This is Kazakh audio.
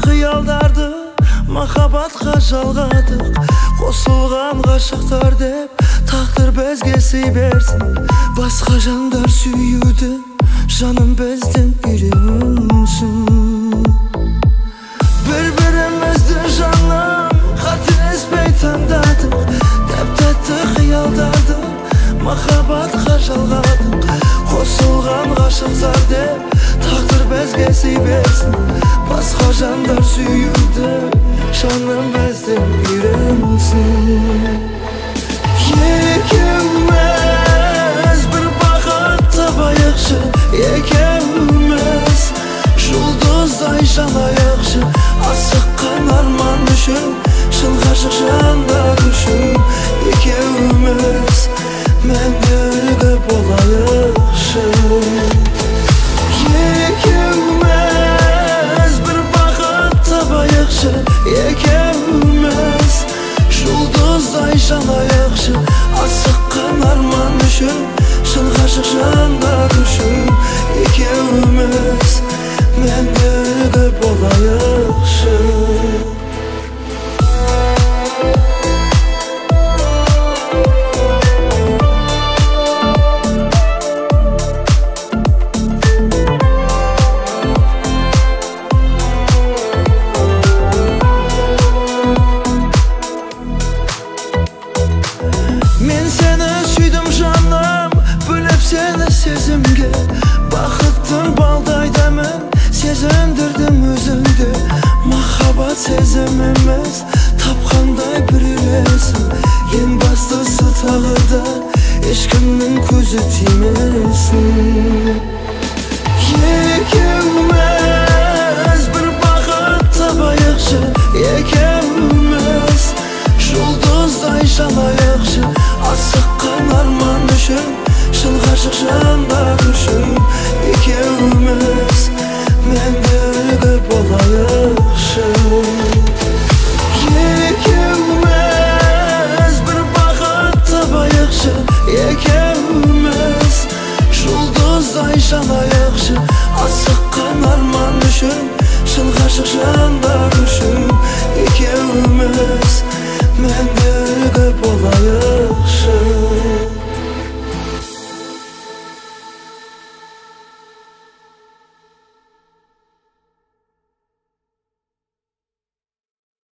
xiyaldardı, makabatqa жалғадық. Қосылған ғашықтар деп тағдыр бізге сый берсін. Басқа жандар сүйуді жаным бізден үйренсін. Bir-birimizді жаным қателеспей таңдадық. Тәп-тәтті қиялдарды махаббатқа жалғадық. Қосылған ғашықтар деп тағдыр бізге сый берсін. Басқа жандар сүйуді жаным бізден үйренсін. Екеуміз бір бақыт табайықшы, екеуміз жұлдыздай жанайықшы. Асыққан арман үшін, шын ғашық жандар үшін. Екеуміз мәңгілігі болайықшы. Екеуміз бір бақыт табайықшы, екеуміз жұлдыздай жанайықшы. Асыққан арман үшін, шын ғашық жандар үшін. Екеуміз мәңгілігі болайықшы.